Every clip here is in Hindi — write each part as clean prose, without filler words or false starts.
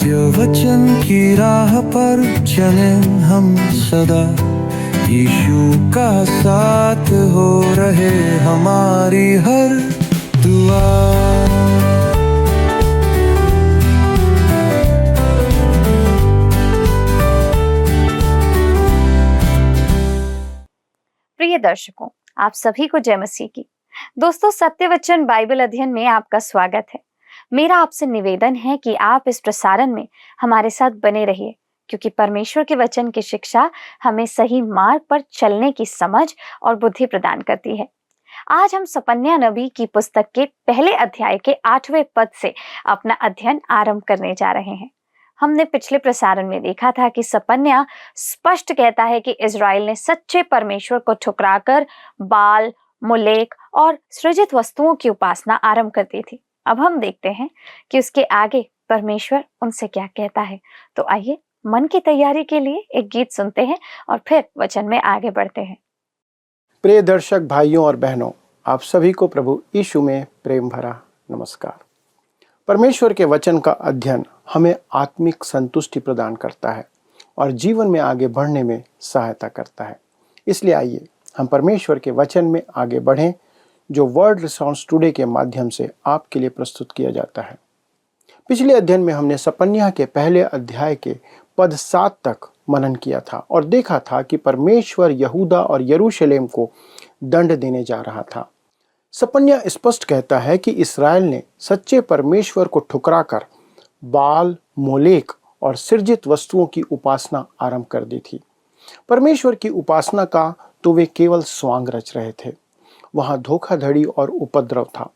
सत्य वचन की राह पर चले हम सदा, यीशु का साथ हो रहे हमारी हर दुआ। प्रिय दर्शकों, आप सभी को जय मसीह की। दोस्तों, सत्य वचन बाइबल अध्ययन में आपका स्वागत है। मेरा आपसे निवेदन है कि आप इस प्रसारण में हमारे साथ बने रहिए, क्योंकि परमेश्वर के वचन की शिक्षा हमें सही मार्ग पर चलने की समझ और बुद्धि प्रदान करती है। आज हम सपन्याह नबी की पुस्तक के पहले अध्याय के 8वें पद से अपना अध्ययन आरंभ करने जा रहे हैं। हमने पिछले प्रसारण में देखा था कि सपन्याह स्पष्ट कहता है कि इज़राइल ने सच्चे परमेश्वर को ठुकराकर बाल, मोलेक और सृजित वस्तुओं की उपासना आरंभ कर दी थी। अब हम देखते हैं कि उसके आगे परमेश्वर उनसे क्या कहता है। तो आइए मन की तैयारी के लिए एक गीत सुनते हैं और फिर वचन में आगे बढ़ते हैं। प्रिय दर्शक भाइयों और बहनों, आप सभी को प्रभु यीशु में प्रेम भरा नमस्कार। परमेश्वर के वचन का अध्ययन हमें आत्मिक संतुष्टि प्रदान करता है और जीवन में आगे बढ़ने में सहायता करता है। इसलिए आइए हम परमेश्वर के वचन में आगे बढ़ें, जो वर्ड रिसॉन्स टुडे के माध्यम से आपके लिए प्रस्तुत किया जाता है। पिछले अध्ययन में हमने सपन्याह के पहले अध्याय के पद 7 तक मनन किया था और देखा था कि परमेश्वर यहूदा और यरूशलेम को दंड देने जा रहा था। सपन्याह स्पष्ट कहता है कि इस्राएल ने सच्चे परमेश्वर को ठुकराकर बाल, मोलेक और सृजित वस्तुओं की उपासना आरंभ कर दी थी। परमेश्वर की उपासना का तो वे केवल स्वांग रच रहे थे। वहां धोखाधड़ी और उपद्रव था।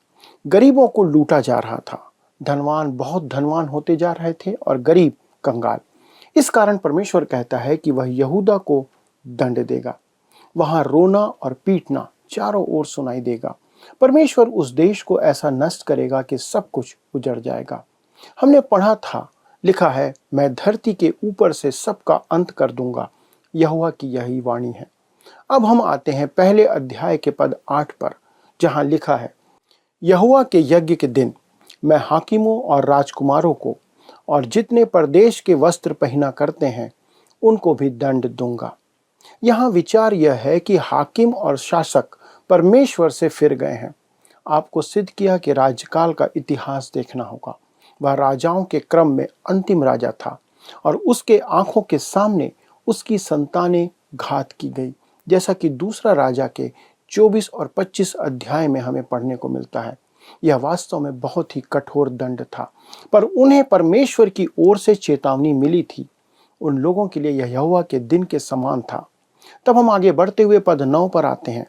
गरीबों को लूटा जा रहा था। धनवान बहुत धनवान होते जा रहे थे और गरीब कंगाल। इस कारण परमेश्वर कहता है कि वह यहूदा को दंड देगा। वहां रोना और पीटना चारों ओर सुनाई देगा। परमेश्वर उस देश को ऐसा नष्ट करेगा कि सब कुछ उजड़ जाएगा। हमने पढ़ा था, लिखा है, मैं धरती के ऊपर से सबका अंत कर दूंगा। यहोवा की यही वाणी है। अब हम आते हैं पहले अध्याय के पद 8 पर, जहां लिखा है, यहोवा के यज्ञ के दिन मैं हाकिमों और राजकुमारों को और जितने परदेश के वस्त्र पहना करते हैं उनको भी दंड दूंगा। यहाँ विचार यह है कि हाकिम और शासक परमेश्वर से फिर गए हैं। आपको सिद्ध किया कि राज्यकाल का इतिहास देखना होगा। वह राजाओं के क्रम में अंतिम राजा था और उसके आंखों के सामने उसकी संतानें घात की गई, जैसा कि दूसरा राजा के 24 और 25 अध्याय में हमें पढ़ने को मिलता है। यह वास्तव में बहुत ही कठोर दंड था, पर उन्हें परमेश्वर की ओर से चेतावनी मिली थी। उन लोगों के लिए यह यहोवा के दिन के समान था। तब हम आगे बढ़ते हुए पद 9 पर आते हैं।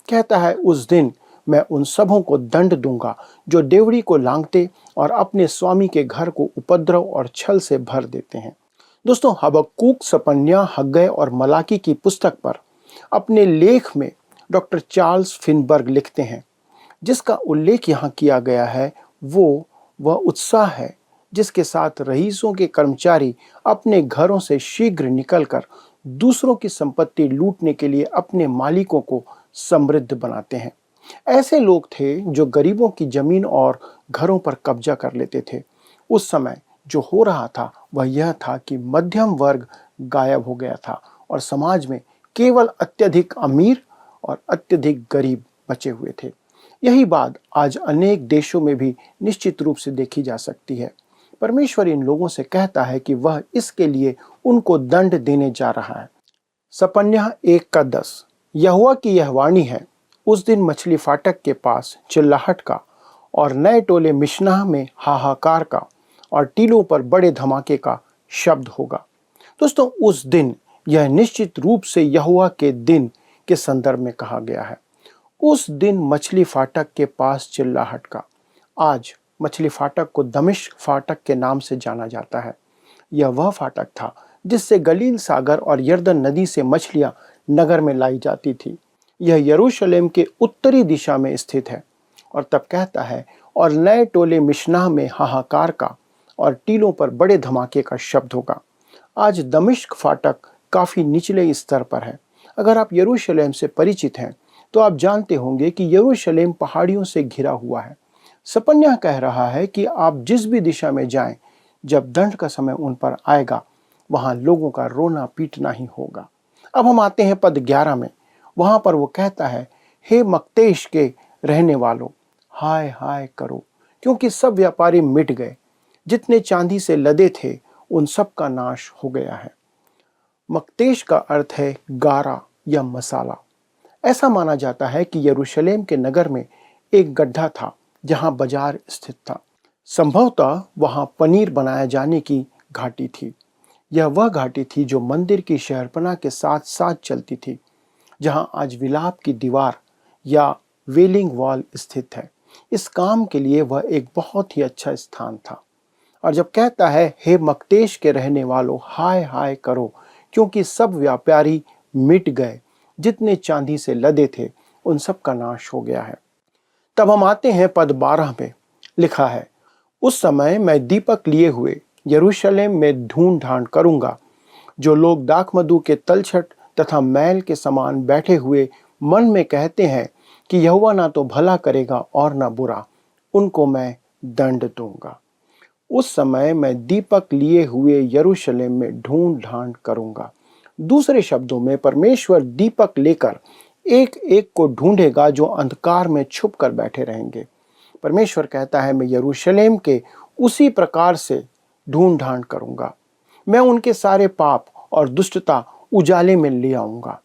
कहता है, उस दिन मैं उन सबों को दंड दूंगा जो डेवढ़ी को लांघते और अपने स्वामी के घर को उपद्रव और छल से भर देते हैं। दोस्तों, हबक्कूक, सपन्याह, हग्गै और मलाकी की पुस्तक पर अपने लेख में डॉक्टर चार्ल्स फिनबर्ग लिखते हैं, जिसका उल्लेख यहाँ किया गया है वह उत्साह है जिसके साथ रईसों के कर्मचारी अपने घरों से शीघ्र निकलकर दूसरों की संपत्ति लूटने के लिए अपने मालिकों को समृद्ध बनाते हैं। ऐसे लोग थे जो गरीबों की जमीन और घरों पर कब्जा कर लेते थे। उस समय जो हो रहा था वह यह था कि मध्यम वर्ग गायब हो गया था और समाज में केवल अत्यधिक अमीर और अत्यधिक गरीब बचे हुए थे। यही बात आज अनेक देशों में भी निश्चित रूप से देखी जा सकती है। परमेश्वर इन लोगों से कहता है कि वह इसके लिए उनको दंड देने जा रहा है। सपन्याह 1:10, यहोवा की यह वाणी है, उस दिन मछली फाटक के पास चिल्लाहट का और नए टोले मिशनाह में हाहाकार का और टीलों पर बड़े धमाके का शब्द होगा। दोस्तों, उस दिन यह निश्चित रूप से यहोवा के दिन के संदर्भ में कहा गया है। उस दिन मछली फाटक के पास चिल्लाहट का। आज मछली फाटक को दमिश्क फाटक के नाम से जाना जाता है। यह वह फाटक था जिससे गलील सागर और यर्दन नदी से मछलियां नगर में लाई जाती थी। यह यरूशलेम के उत्तरी दिशा में स्थित है। और तब कहता है, और नए टोले मिशनाह में हाहाकार का और टीलों पर बड़े धमाके का शब्द होगा। आज दमिश्क फाटक काफी निचले स्तर पर है। अगर आप यरूशलेम से परिचित हैं तो आप जानते होंगे कि यरूशलेम पहाड़ियों से घिरा हुआ है। सपन्याह कह रहा है कि आप जिस भी दिशा में जाएं, जब दंड का समय उन पर आएगा, वहां लोगों का रोना पीटना ही होगा। अब हम आते हैं पद 11 में। वहां पर वो कहता है, हे मक्तेश के रहने वालों, हाय हाय करो, क्योंकि सब व्यापारी मिट गए, जितने चांदी से लदे थे उन सब का नाश हो गया है। मक्तेश का अर्थ है गारा या मसाला। ऐसा माना जाता है कि यरूशलेम के नगर में एक गड्ढा था जहां बाजार स्थित था। संभवतः वहां पनीर बनाया जाने की घाटी थी। यह वह घाटी थी जो मंदिर की शहरपनाह के साथ साथ चलती थी, जहां आज विलाप की दीवार या वेलिंग वॉल स्थित है। इस काम के लिए वह एक बहुत ही अच्छा स्थान था। और जब कहता है, हे मक्तेश के रहने वालों, हाय हाय करो, क्योंकि सब व्यापारी मिट गए, जितने चांदी से लदे थे उन सब का नाश हो गया है। तब हम आते हैं पद 12 में। लिखा है, उस समय मैं दीपक लिए हुए यरूशलेम में ढूंढ ढांड करूंगा। जो लोग दाखमधु के तलछट तथा मैल के समान बैठे हुए मन में कहते हैं कि यहोवा ना तो भला करेगा और ना बुरा, उनको मैं दंड दूंगा। उस समय मैं दीपक लिए हुए यरूशलेम में ढूंढ ढांड करूंगा। दूसरे शब्दों में, परमेश्वर दीपक लेकर एक एक को ढूंढेगा जो अंधकार में छुप कर बैठे रहेंगे। परमेश्वर कहता है, मैं यरूशलेम के उसी प्रकार से ढूंढ ढांड करूंगा। मैं उनके सारे पाप और दुष्टता उजाले में ले आऊंगा।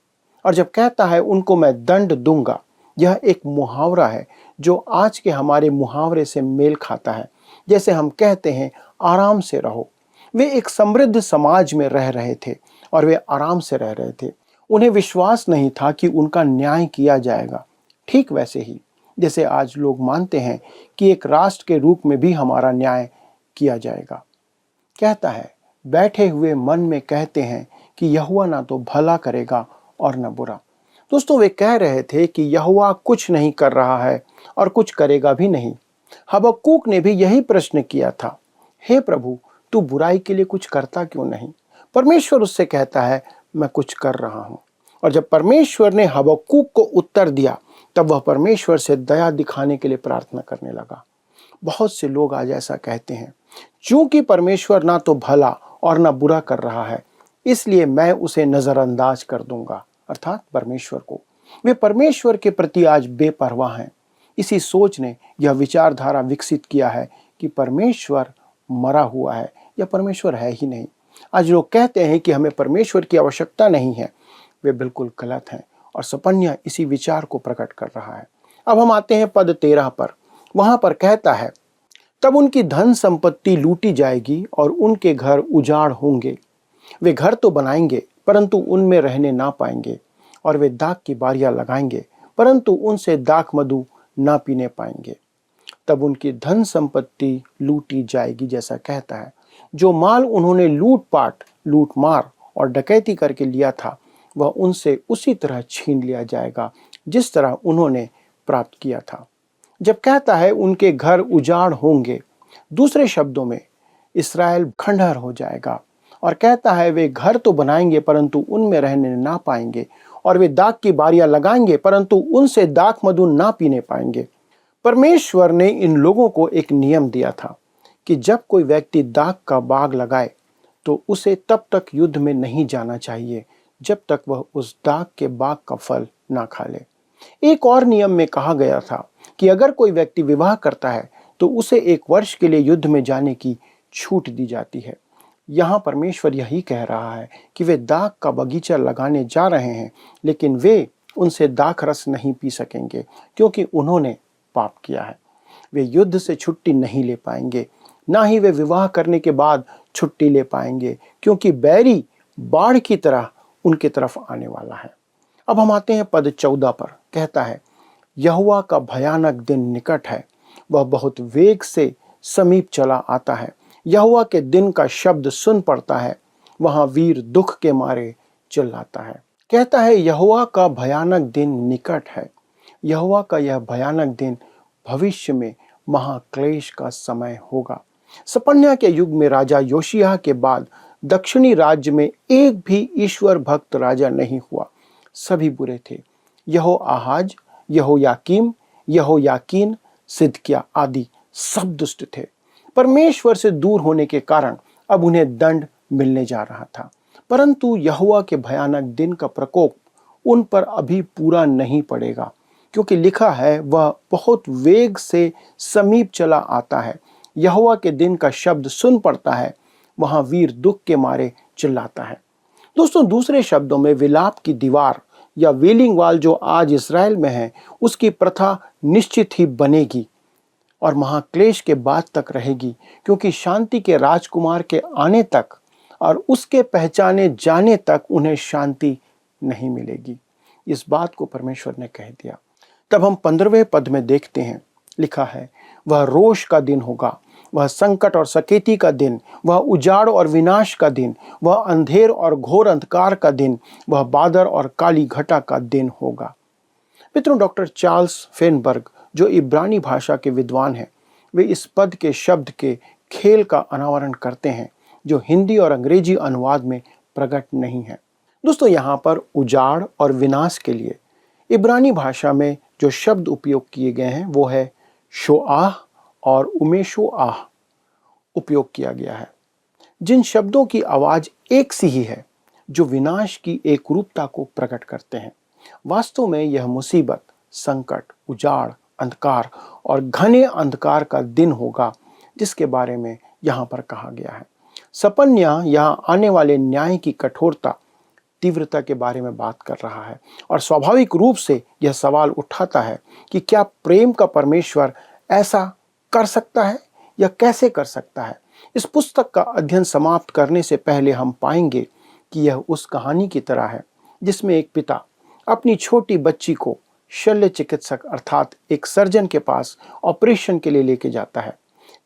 और जब कहता है उनको मैं दंड दूंगा, यह एक मुहावरा है जो आज के हमारे मुहावरे से मेल खाता है। जैसे हम कहते हैं, आराम से रहो। वे एक समृद्ध समाज में रह रहे थे और वे आराम से रह रहे थे। उन्हें विश्वास नहीं था कि उनका न्याय किया जाएगा। ठीक वैसे ही जैसे आज लोग मानते हैं कि एक राष्ट्र के रूप में भी हमारा न्याय किया जाएगा। कहता है, बैठे हुए मन में कहते हैं कि यहोवा ना तो भला करेगा और न बुरा। दोस्तों, वे कह रहे थे कि यहोवा कुछ नहीं कर रहा है और कुछ करेगा भी नहीं। हबक्कूक ने भी यही प्रश्न किया था, हे प्रभु, तू बुराई के लिए कुछ करता क्यों नहीं? परमेश्वर उससे कहता है, मैं कुछ कर रहा हूं। और जब परमेश्वर ने हबक्कूक को उत्तर दिया, तब वह परमेश्वर से दया दिखाने के लिए प्रार्थना करने लगा। बहुत से लोग आज ऐसा कहते हैं, क्योंकि परमेश्वर ना तो भला और ना बुरा कर रहा है, इसलिए मैं उसे नजरअंदाज कर दूंगा, अर्थात परमेश्वर को। वे परमेश्वर के प्रति आज बेपरवाह हैं। इसी सोच ने यह विचारधारा विकसित किया है कि परमेश्वर मरा हुआ है या परमेश्वर है ही नहीं। आज लोग कहते हैं कि हमें परमेश्वर की आवश्यकता नहीं है। वे बिल्कुल गलत हैं और सपन्या इसी विचार को प्रकट कर रहा है। अब हम आते हैं पद 13 पर। वहां पर कहता है, तब उनकी धन संपत्ति लूटी जाएगी और उनके घर उजाड़ होंगे। वे घर तो बनाएंगे परंतु उनमें रहने ना पाएंगे, और वे दाख की बारियां लगाएंगे परंतु उनसे दाख मधु ना पीने पाएंगे। तब उनकी धन संपत्ति लूटी जाएगी, जैसा कहता है, जो माल उन्होंने लूटपाट, लूटमार और डकैती करके लिया था, वह उनसे उसी तरह छीन लिया जाएगा जिस तरह उन्होंने प्राप्त किया था। जब कहता है उनके घर उजाड़ होंगे, दूसरे शब्दों में इस्राएल खंडहर हो जाएगा। और कहता है वे घर तो बनाएंगे परंतु उनमें रहने ना पाएंगे, और वे दाख की बारियां लगाएंगे परंतु उनसे दाख मधु ना पीने पाएंगे। परमेश्वर ने इन लोगों को एक नियम दिया था कि जब कोई व्यक्ति दाख का बाग लगाए तो उसे तब तक युद्ध में नहीं जाना चाहिए जब तक वह उस दाख के बाग का फल ना खा ले। एक और नियम में कहा गया था कि अगर कोई व्यक्ति विवाह करता है तो उसे 1 वर्ष के लिए युद्ध में जाने की छूट दी जाती है। यहाँ परमेश्वर यही कह रहा है कि वे दाख का बगीचा लगाने जा रहे हैं, लेकिन वे उनसे दाख रस नहीं पी सकेंगे क्योंकि उन्होंने पाप किया है। वे युद्ध से छुट्टी नहीं ले पाएंगे, ना ही वे विवाह करने के बाद छुट्टी ले पाएंगे, क्योंकि बैरी बाढ़ की तरह उनकी तरफ आने वाला है। अब हम आते हैं पद 14 पर। कहता है, यहोवा का भयानक दिन निकट है, वह बहुत वेग से समीप चला आता है। यहोवा के दिन का शब्द सुन पड़ता है, वहां वीर दुख के मारे चिल्लाता है। कहता है यहोवा का भयानक दिन निकट है। यहोवा का यह भयानक दिन भविष्य में महाक्लेश का समय होगा। सपन्या के युग में राजा योशिय्याह के बाद दक्षिणी राज्य में एक भी ईश्वर भक्त राजा नहीं हुआ। सभी बुरे थे। यहोआहाज, यहोयाकीम, यहोयाकीन, सिदकिय्याह आदि सब दुष्ट थे। परमेश्वर से दूर होने के कारण अब उन्हें दंड मिलने जा रहा था। परंतु यहोवा के भयानक दिन का प्रकोप उन पर अभी पूरा नहीं पड़ेगा, क्योंकि लिखा है वह बहुत वेग से समीप चला आता है। यहोवा के दिन का शब्द सुन पड़ता है, वहां वीर दुख के मारे चिल्लाता है। दोस्तों, दूसरे शब्दों में विलाप की दीवार या वेलिंग वॉल जो आज इज़राइल में है, उसकी प्रथा निश्चित ही बनेगी और महाक्लेश के बाद तक रहेगी, क्योंकि शांति के राजकुमार के आने तक और उसके पहचाने जाने तक उन्हें शांति नहीं मिलेगी। इस बात को परमेश्वर ने कह दिया। तब हम 15वें पद में देखते हैं, लिखा है, वह रोष का दिन होगा, वह संकट और सकेती का दिन, वह उजाड़ और विनाश का दिन, वह अंधेर और घोर अंधकार का दिन, वह बादर और काली घटा का दिन होगा। मित्रों, डॉक्टर चार्ल्स फेनबर्ग जो इब्रानी भाषा के विद्वान हैं, वे इस पद के शब्द के खेल का अनावरण करते हैं जो हिंदी और अंग्रेजी अनुवाद में प्रकट नहीं है। दोस्तों, यहाँ पर उजाड़ और विनाश के लिए इब्रानी भाषा में जो शब्द उपयोग किए गए हैं वो है शोआह और उमेशोआह उपयोग किया गया है, जिन शब्दों की आवाज एक सी ही है, जो विनाश की एक रूपता को प्रकट करते हैं। वास्तव में यह मुसीबत, संकट, उजाड़, अंधकार और घने अंधकार का दिन होगा जिसके बारे में यहाँ पर कहा गया है। सपन्या यहाँ आने वाले न्याय की कठोरता, तीव्रता के बारे में बात कर रहा है और स्वाभाविक रूप से यह सवाल उठाता है कि क्या प्रेम का परमेश्वर ऐसा कर सकता है या कैसे कर सकता है। इस पुस्तक का अध्ययन समाप्त करने से पहले हम पाएंगे कि यह उस कहानी की तरह है जिसमें एक पिता अपनी छोटी बच्ची को शल्य चिकित्सक अर्थात एक सर्जन के पास ऑपरेशन के लिए लेके जाता है।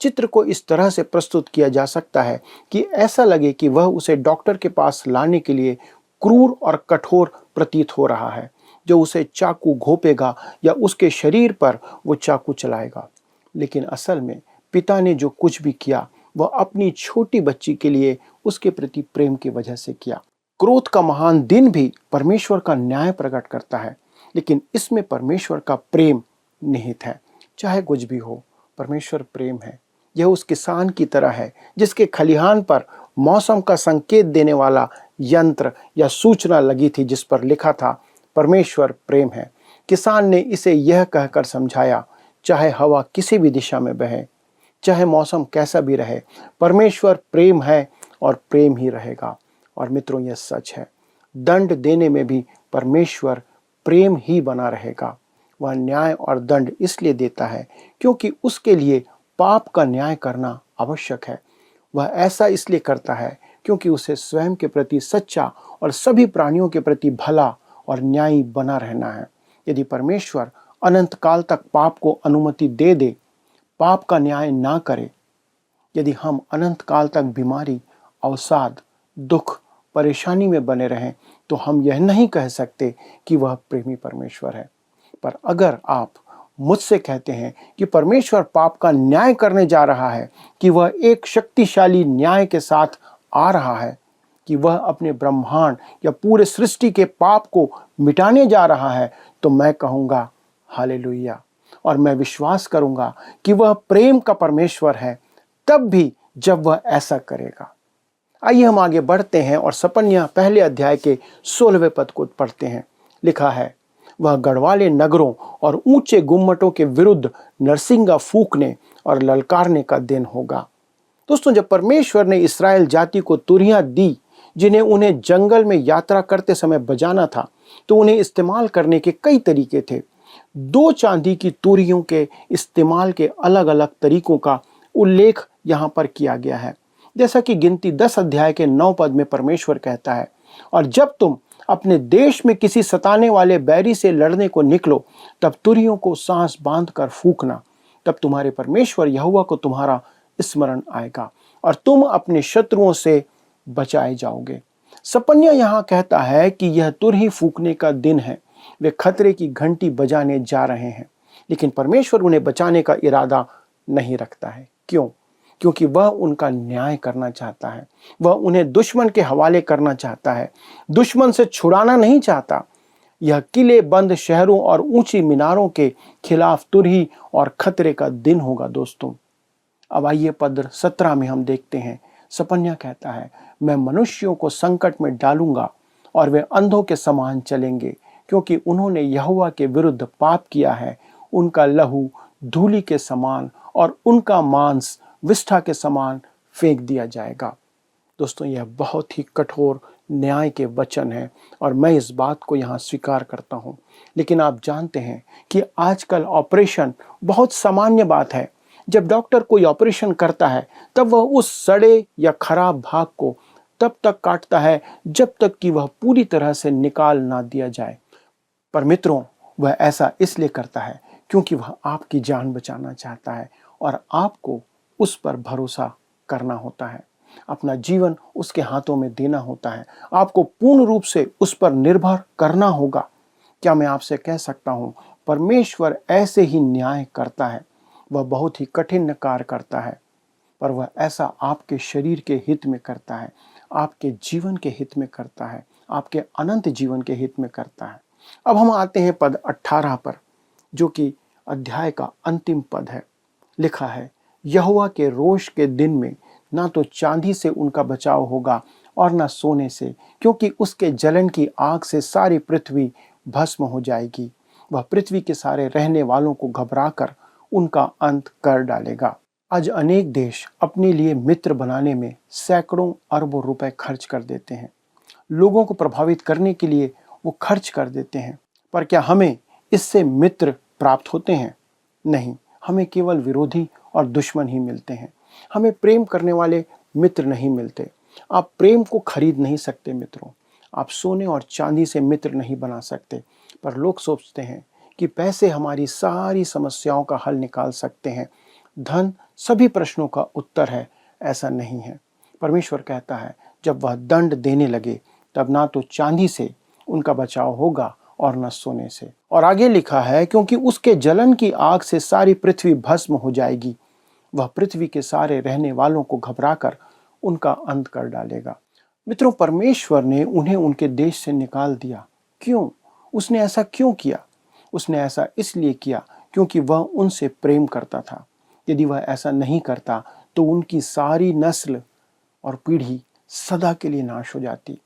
चित्र को इस तरह से प्रस्तुत किया जा सकता है कि ऐसा लगे कि वह उसे डॉक्टर के पास लाने के लिए क्रूर और कठोर प्रतीत हो रहा है, जो उसे चाकू घोंपेगा या उसके शरीर पर वो चाकू चलाएगा। लेकिन असल में पिता ने जो कुछ भी किया वह अपनी छोटी बच्ची के लिए उसके प्रति प्रेम की वजह से किया। क्रोध का महान दिन भी परमेश्वर का न्याय प्रकट करता है, लेकिन इसमें परमेश्वर का प्रेम निहित है। चाहे कुछ भी हो, परमेश्वर प्रेम है। यह उस किसान की तरह है जिसके खलिहान पर मौसम का संकेत देने वाला यंत्र या सूचना लगी थी जिस पर लिखा था परमेश्वर प्रेम है। किसान ने इसे यह कहकर समझाया, चाहे हवा किसी भी दिशा में बहे, चाहे मौसम कैसा भी रहे, परमेश्वर प्रेम है और प्रेम ही रहेगा। और मित्रों, यह सच है। दंड देने में भी परमेश्वर प्रेम ही बना रहेगा। वह न्याय और दंड इसलिए देता है क्योंकि उसके लिए पाप का न्याय करना आवश्यक है। वह ऐसा इसलिए करता है क्योंकि उसे स्वयं के प्रति सच्चा और सभी प्राणियों के प्रति भला और न्यायी बना रहना है। यदि परमेश्वर अनंत काल तक पाप को अनुमति दे दे, पाप का न्याय ना करे, यदि हम अनंत काल तक बीमारी, अवसाद, दुख, परेशानी में बने रहें, तो हम यह नहीं कह सकते कि वह प्रेमी परमेश्वर है। पर अगर आप मुझसे कहते हैं कि परमेश्वर पाप का न्याय करने जा रहा है, कि वह एक शक्तिशाली न्याय के साथ आ रहा है, कि वह अपने ब्रह्मांड या पूरे सृष्टि के पाप को मिटाने जा रहा है, तो मैं कहूँगा हालेलुया। और मैं विश्वास करूँगा कि वह प्रेम का परमेश्वर है, तब भी जब वह ऐसा करेगा। आइए हम आगे बढ़ते हैं और सपन्या पहले अध्याय के 16वें पद को पढ़ते हैं। लिखा है, वह गढ़वाले नगरों और ऊंचे गुम्मटों के विरुद्ध नरसिंगा फूंकने और ललकारने का दिन होगा। दोस्तों, जब परमेश्वर ने इस्राएल जाति को तुरहियां दी जिन्हें उन्हें जंगल में यात्रा करते समय बजाना था, तो उन्हें इस्तेमाल करने के कई तरीके थे। 2 चांदी की तुरहियों के इस्तेमाल के अलग अलग तरीकों का उल्लेख यहाँ पर किया गया है। जैसा कि गिनती 10 अध्याय के 9 पद में परमेश्वर कहता है, और जब तुम अपने देश में किसी सताने वाले बैरी से लड़ने को निकलो, तब तुरहियों को सांस बांधकर फूंकना, तब तुम्हारे परमेश्वर यहोवा को तुम्हारा स्मरण आएगा और तुम अपने शत्रुओं से बचाए जाओगे। सपन्या यहाँ कहता है कि यह तुरही फूंकने का दिन है। वे खतरे की घंटी बजाने जा रहे हैं, लेकिन परमेश्वर उन्हें बचाने का इरादा नहीं रखता है। क्यों? क्योंकि वह उनका न्याय करना चाहता है। वह उन्हें दुश्मन के हवाले करना चाहता है, दुश्मन से छुड़ाना नहीं चाहता। यह किले बंद शहरों और ऊंची मीनारों के खिलाफ तुरही और खतरे का दिन होगा। दोस्तों, अब आइए पद 17 में हम देखते हैं, सपन्या कहता है, मैं मनुष्यों को संकट में डालूंगा और वे अंधों के समान चलेंगे, क्योंकि उन्होंने यहोवा के विरुद्ध पाप किया है। उनका लहू धूलि के समान और उनका मांस विष्ठा के समान फेंक दिया जाएगा। दोस्तों, यह बहुत ही कठोर न्याय के वचन है और मैं इस बात को यहाँ स्वीकार करता हूँ। लेकिन आप जानते हैं कि आजकल ऑपरेशन बहुत सामान्य बात है। जब डॉक्टर कोई ऑपरेशन करता है तब वह उस सड़े या खराब भाग को तब तक काटता है जब तक कि वह पूरी तरह से निकाल ना दिया जाए। पर मित्रों, वह ऐसा इसलिए करता है क्योंकि वह आपकी जान बचाना चाहता है और आपको उस पर भरोसा करना होता है, अपना जीवन उसके हाथों में देना होता है, आपको पूर्ण रूप से उस पर निर्भर करना होगा। क्या मैं आपसे कह सकता हूँ, परमेश्वर ऐसे ही न्याय करता है। वह बहुत ही कठिन कार्य करता है, पर वह ऐसा आपके शरीर के हित में करता है, आपके जीवन के हित में करता है, आपके अनंत जीवन के हित में करता है। अब हम आते हैं पद 18 पर, जो कि अध्याय का अंतिम पद है। लिखा है, यहोवा के रोष के दिन में ना तो चांदी से उनका बचाव होगा और ना सोने से, क्योंकि उसके जलन की आग से सारी पृथ्वी भस्म हो जाएगी। वह पृथ्वी के सारे रहने वालों को घबराकर उनका अंत कर डालेगा। आज अनेक देश अपने लिए मित्र बनाने में सैकड़ों अरबों रुपए खर्च कर देते हैं। लोगों को प्रभावित करने के लिए वो खर्च कर देते हैं, पर क्या हमें इससे मित्र प्राप्त होते हैं? नहीं, हमें केवल विरोधी और दुश्मन ही मिलते हैं। हमें प्रेम करने वाले मित्र नहीं मिलते। आप प्रेम को खरीद नहीं सकते मित्रों। आप सोने और चांदी से मित्र नहीं बना सकते। पर लोग सोचते हैं कि पैसे हमारी सारी समस्याओं का हल निकाल सकते हैं, धन सभी प्रश्नों का उत्तर है। ऐसा नहीं है। परमेश्वर कहता है, जब वह दंड देने लगे तब ना तो चांदी से उनका बचाव होगा और न सोने से। और आगे लिखा है, क्योंकि उसके जलन की आग से सारी पृथ्वी भस्म हो जाएगी। वह पृथ्वी के सारे रहने वालों को घबराकर उनका अंत कर डालेगा। मित्रों, परमेश्वर ने उन्हें उनके देश से निकाल दिया। क्यों? उसने ऐसा क्यों किया? उसने ऐसा इसलिए किया क्योंकि वह उनसे प्रेम करता था। यदि वह ऐसा नहीं करता तो उनकी सारी नस्ल और पीढ़ी सदा के लिए नाश हो जाती।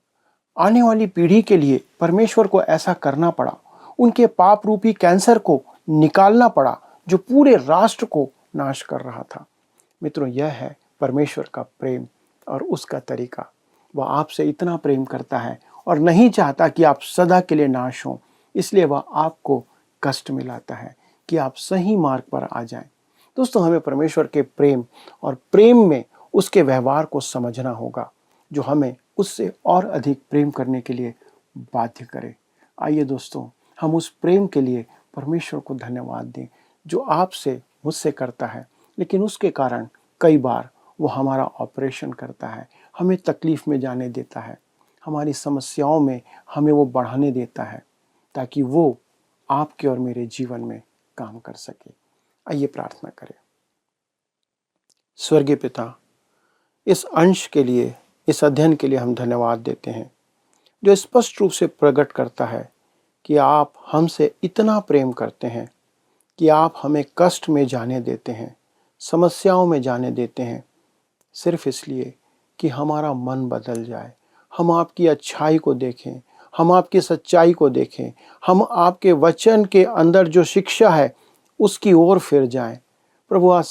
आने वाली पीढ़ी के लिए परमेश्वर को ऐसा करना पड़ा। उनके पाप रूपी कैंसर को निकालना पड़ा जो पूरे राष्ट्र को नाश कर रहा था। मित्रों, यह है परमेश्वर का प्रेम और उसका तरीका। वह आपसे इतना प्रेम करता है और नहीं चाहता कि आप सदा के लिए नाश हों। इसलिए वह आपको कष्ट में लाता है कि आप सही मार्ग पर आ जाएं। दोस्तों, हमें परमेश्वर के प्रेम और प्रेम में उसके व्यवहार को समझना होगा, जो हमें उससे और अधिक प्रेम करने के लिए बाध्य करे। आइए दोस्तों, हम उस प्रेम के लिए परमेश्वर को धन्यवाद दें जो आपसे मुझसे करता है, लेकिन उसके कारण कई बार वो हमारा ऑपरेशन करता है, हमें तकलीफ में जाने देता है, हमारी समस्याओं में हमें वो बढ़ाने देता है, ताकि वो आपके और मेरे जीवन में काम कर सके। आइए प्रार्थना करें। स्वर्गीय पिता, इस अंश के लिए, इस अध्ययन के लिए हम धन्यवाद देते हैं, जो स्पष्ट रूप से प्रकट करता है कि आप हमसे इतना प्रेम करते हैं कि आप हमें कष्ट में जाने देते हैं, समस्याओं में जाने देते हैं, सिर्फ इसलिए कि हमारा मन बदल जाए, हम आपकी अच्छाई को देखें, हम आपकी सच्चाई को देखें, हम आपके वचन के अंदर जो शिक्षा है उसकी ओर फिर जाएं। प्रभु, आज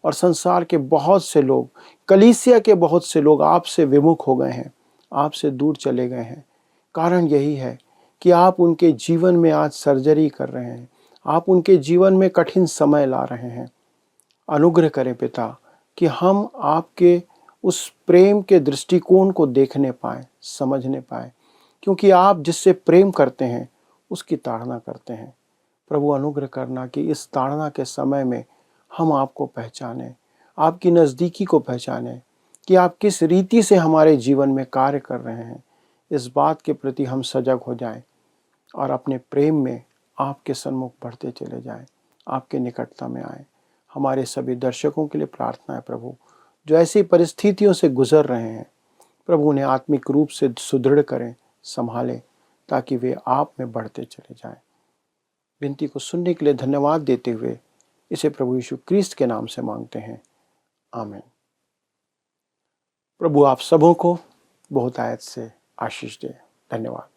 संसार के बहुत से लोग, कलीसिया के बहुत से लोग आपसे विमुख हो गए हैं, आपसे दूर चले गए हैं। कारण यही है कि आप उनके जीवन में आज सर्जरी कर रहे हैं, आप उनके जीवन में कठिन समय ला रहे हैं। अनुग्रह करें पिता कि हम आपके उस प्रेम के दृष्टिकोण को देखने पाएं, समझने पाएं, क्योंकि आप जिससे प्रेम करते हैं उसकी ताड़ना करते हैं। प्रभु, अनुग्रह करना कि इस ताड़ना के समय में हम आपको पहचानें, आपकी नज़दीकी को पहचानें कि आप किस रीति से हमारे जीवन में कार्य कर रहे हैं। इस बात के प्रति हम सजग हो जाएं और अपने प्रेम में आपके सन्मुख बढ़ते चले जाएं, आपके निकटता में आएं। हमारे सभी दर्शकों के लिए प्रार्थना है प्रभु, जो ऐसी परिस्थितियों से गुजर रहे हैं, प्रभु उन्हें आत्मिक रूप से सुदृढ़ करें, संभालें, ताकि वे आप में बढ़ते चले जाएं। विनती को सुनने के लिए धन्यवाद देते हुए इसे प्रभु यीशु क्रिस्ट के नाम से मांगते हैं, आमीन। प्रभु आप सबों को बहुत आयत से आशीष दे। धन्यवाद।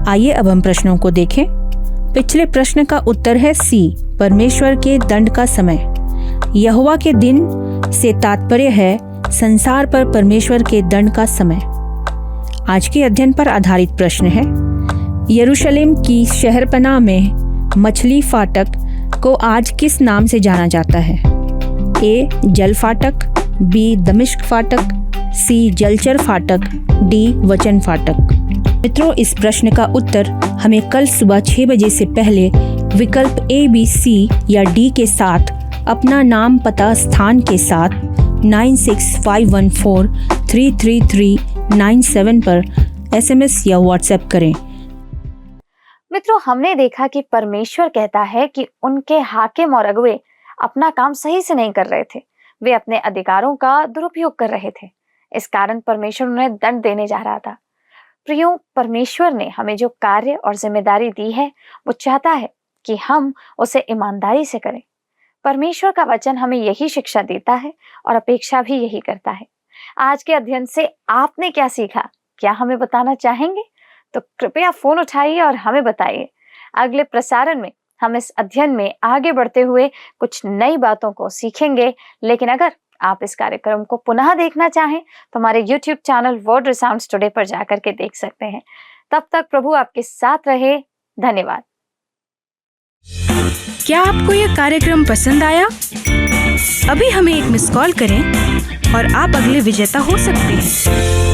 आइए अब हम प्रश्नों को देखें। पिछले प्रश्न का उत्तर है सी, परमेश्वर के दंड का समय। यहोवा के दिन से तात्पर्य है संसार पर परमेश्वर के दंड का समय। आज के अध्ययन पर आधारित प्रश्न है, यरूशलेम की शहरपनाह में मछली फाटक को आज किस नाम से जाना जाता है? ए जल फाटक, बी दमिश्क फाटक, सी जलचर फाटक, डी वचन फाटक। मित्रों, इस प्रश्न का उत्तर हमें कल सुबह 6 बजे से पहले विकल्प ए, बी, सी या डी के साथ अपना नाम, पता, स्थान के साथ 9651433397 पर SMS या WhatsApp करें। मित्रों, हमने देखा कि परमेश्वर कहता है कि उनके हाकिम और अगुवे अपना काम सही से नहीं कर रहे थे। वे अपने अधिकारों का दुरुपयोग कर रहे थे। इस कारण परमेश्वर उन्हें दंड देने जा रहा था। प्रियो, परमेश्वर ने हमें जो कार्य और जिम्मेदारी दी है वो चाहता है कि हम उसे ईमानदारी से करें। परमेश्वर का वचन हमें यही शिक्षा देता है और अपेक्षा भी यही करता है। आज के अध्ययन से आपने क्या सीखा, क्या हमें बताना चाहेंगे? तो कृपया फोन उठाइए और हमें बताइए। अगले प्रसारण में हम इस अध्ययन में आगे बढ़ते हुए कुछ नई बातों को सीखेंगे। लेकिन अगर आप इस कार्यक्रम को पुनः देखना चाहें तो हमारे YouTube चैनल वर्ड रिसाउंड्स टुडे पर जाकर के देख सकते हैं। तब तक प्रभु आपके साथ रहे। धन्यवाद। क्या आपको यह कार्यक्रम पसंद आया? अभी हमें एक मिस कॉल करें और आप अगले विजेता हो सकते हैं।